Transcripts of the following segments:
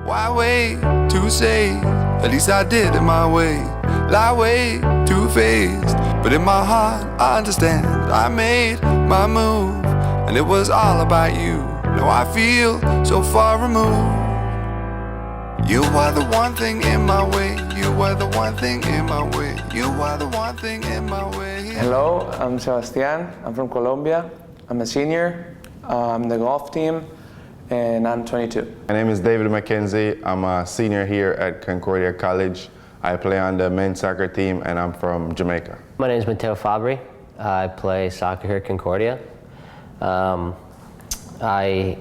Why wait to say? At least I did it my way. Lie way too faced, but in my heart I understand. I made my move, and it was all about you. Now I feel so far removed. You were the one thing in my way. You were the one thing in my way. You were the one thing in my way. Hello, I'm Sebastian. I'm from Colombia. I'm a senior. I'm in the golf team, and I'm 22. My name is David McKenzie. I'm a senior here at Concordia College. I play on the men's soccer team, and I'm from Jamaica. My name is Matteo Fabri. I play soccer here at Concordia. I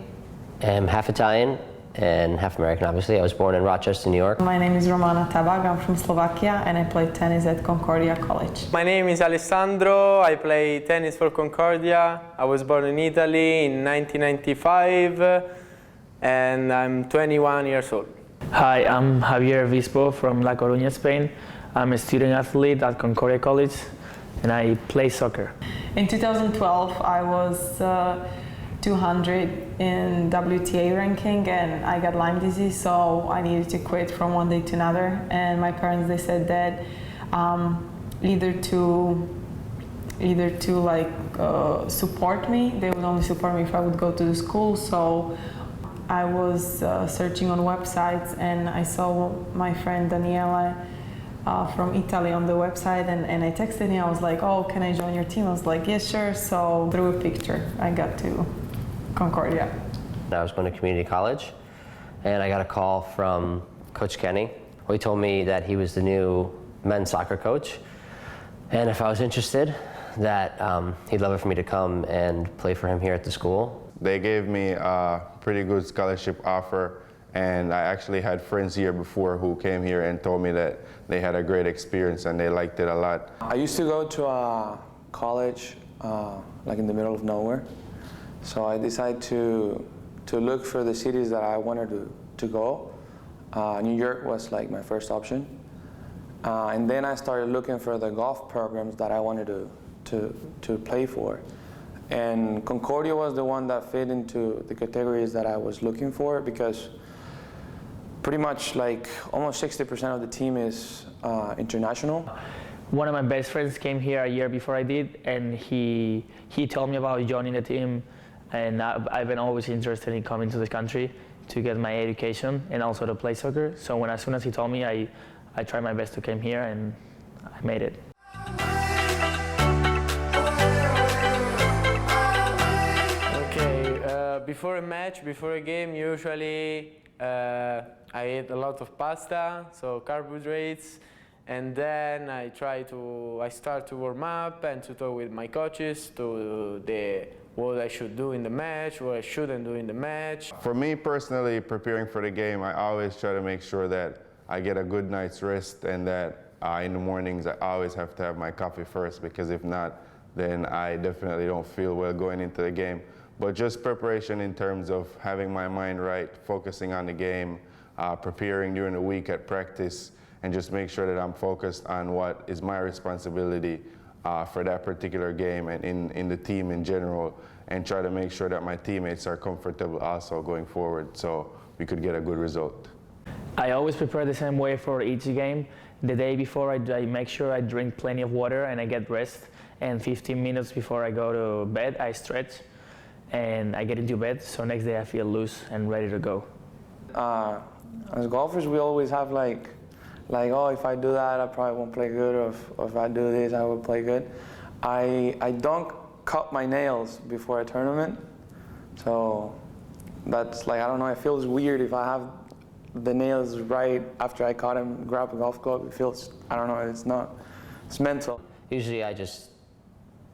am half Italian and half American, obviously. I was born in Rochester, New York. My name is Romana Tabag. I'm from Slovakia, and I play tennis at Concordia College. My name is Alessandro. I play tennis for Concordia. I was born in Italy in 1995, and I'm 21 years old. Hi, I'm Javier Vispo from La Coruña, Spain. I'm a student athlete at Concordia College, and I play soccer. In 2012, I was 200 in WTA ranking, and I got Lyme disease, so I needed to quit from one day to another. And my parents, they said that either to support me, they would only support me if I would go to the school. So I was searching on websites, and I saw my friend Daniela from Italy on the website, and I texted him. I was like, oh, can I join your team? I was like, yes, sure. So through a picture, I got to Concordia. I was going to community college, and I got a call from Coach Kenny. He told me that he was the new men's soccer coach, and if I was interested, that he'd love it for me to come and play for him here at the school. They gave me a pretty good scholarship offer, and I actually had friends here before who came here and told me that they had a great experience and they liked it a lot. I used to go to a college like in the middle of nowhere. So I decided to look for the cities that I wanted to go. New York was like my first option. And then I started looking for the golf programs that I wanted to play for. And Concordia was the one that fit into the categories that I was looking for, because pretty much like almost 60% of the team is international. One of my best friends came here a year before I did, and he told me about joining the team, and I've been always interested in coming to this country to get my education and also to play soccer. So as soon as he told me, I tried my best to come here, and I made it. Before a match, before a game, usually I eat a lot of pasta, so carbohydrates, and then I start to warm up and to talk with my coaches to what I should do in the match, what I shouldn't do in the match. For me personally, preparing for the game, I always try to make sure that I get a good night's rest, and that in the mornings I always have to have my coffee first, because if not, then I definitely don't feel well going into the game. But just preparation in terms of having my mind right, focusing on the game, preparing during the week at practice, and just make sure that I'm focused on what is my responsibility for that particular game and in the team in general, and try to make sure that my teammates are comfortable also going forward, so we could get a good result. I always prepare the same way for each game. The day before, I make sure I drink plenty of water and I get rest, and 15 minutes before I go to bed, I stretch, and I get into bed, so next day I feel loose and ready to go. As golfers, we always have like, oh, if I do that, I probably won't play good, or if I do this, I will play good. I don't cut my nails before a tournament, so that's like, I don't know, it feels weird if I have the nails right after I cut them, grab a golf club. It feels, I don't know, it's mental. Usually I just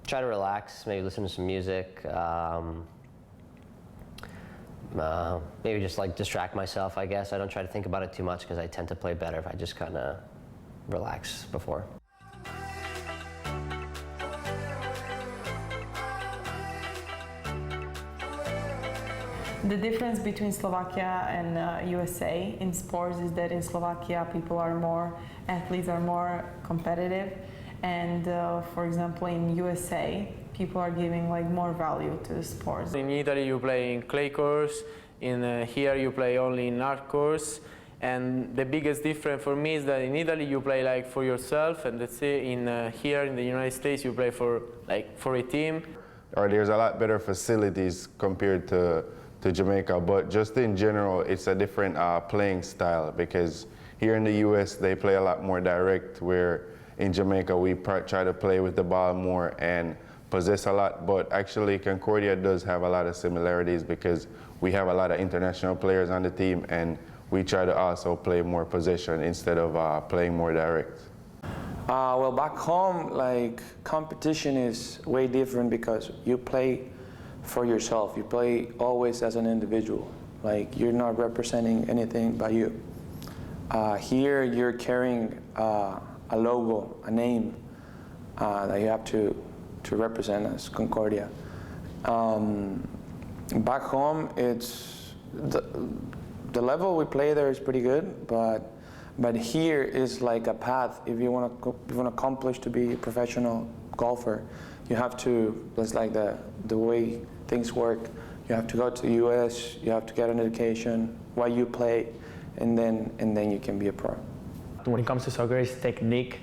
try to relax, maybe listen to some music, maybe just like distract myself, I guess. I don't try to think about it too much, because I tend to play better if I just kind of relax before. The difference between Slovakia and USA in sports is that in Slovakia, athletes are more competitive. And for example, in USA, people are giving like more value to the sports. In Italy, you play in clay courts. Here you play only in hard course, and the biggest difference for me is that in Italy you play like for yourself, and let's say here in the United States you play for a team. Or there's a lot better facilities compared to Jamaica, but just in general, it's a different playing style, because here in the US they play a lot more direct, where in Jamaica we try to play with the ball more and possess a lot. But actually Concordia does have a lot of similarities, because we have a lot of international players on the team, and we try to also play more possession instead of playing more direct. Well, back home, like, competition is way different because you play for yourself. You play always as an individual. Like, you're not representing anything but you. Here, you're carrying a logo, a name that you have to represent as Concordia. Back home, it's the level we play there is pretty good, but here is like a path. If you want to accomplish to be a professional golfer, you have to. That's like the way things work. You have to go to the U.S. You have to get an education while you play, and then you can be a pro. When it comes to soccer, it's technique.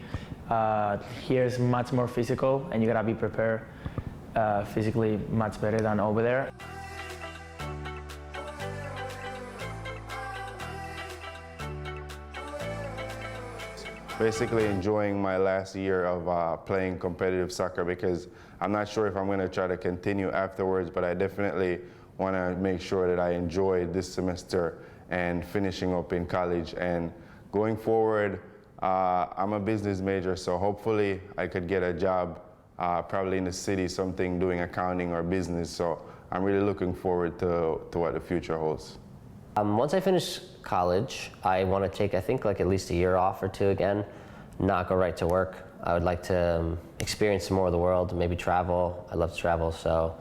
Here is much more physical, and you gotta be prepared physically much better than over there. Basically enjoying my last year of playing competitive soccer, because I'm not sure if I'm going to try to continue afterwards, but I definitely want to make sure that I enjoy this semester and finishing up in college. And going forward, I'm a business major, so hopefully I could get a job probably in the city, something doing accounting or business. So I'm really looking forward to what the future holds. Once I finish college, I want to take, I think, like at least a year off or two again, not go right to work. I would like to experience some more of the world, maybe travel. I love to travel, so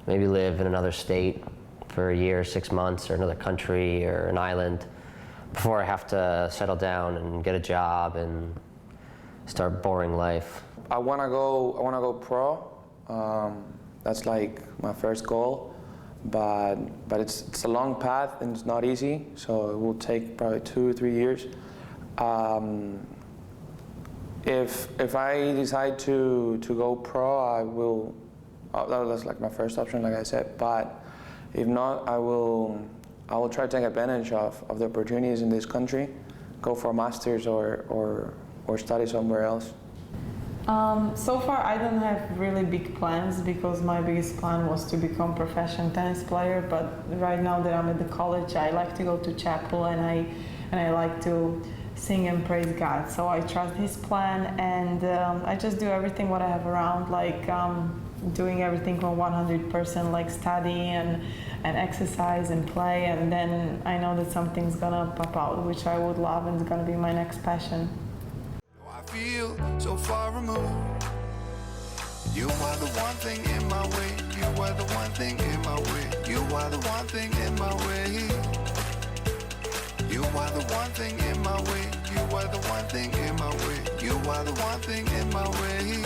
maybe live in another state for a year, 6 months, or another country or an island before I have to settle down and get a job and start boring life. I wanna go pro. That's like my first goal. But it's a long path and it's not easy, so it will take probably 2 or 3 years. If I decide to go pro, I will. That's like my first option, like I said. But if not, I will try to take advantage of the opportunities in this country, go for a master's or study somewhere else. So far, I don't have really big plans, because my biggest plan was to become a professional tennis player. But right now that I'm at the college, I like to go to chapel and I like to sing and praise God. So I trust His plan, and I just do everything what I have around, like doing everything from 100%, like study and exercise and play. And then I know that something's gonna pop out, which I would love, and it's gonna be my next passion. I feel so far removed. You are the one thing in my way. You are the one thing in my way. You are the one thing in my way. You are the one thing in my way. You are the one thing in my way. You are the one thing in my way.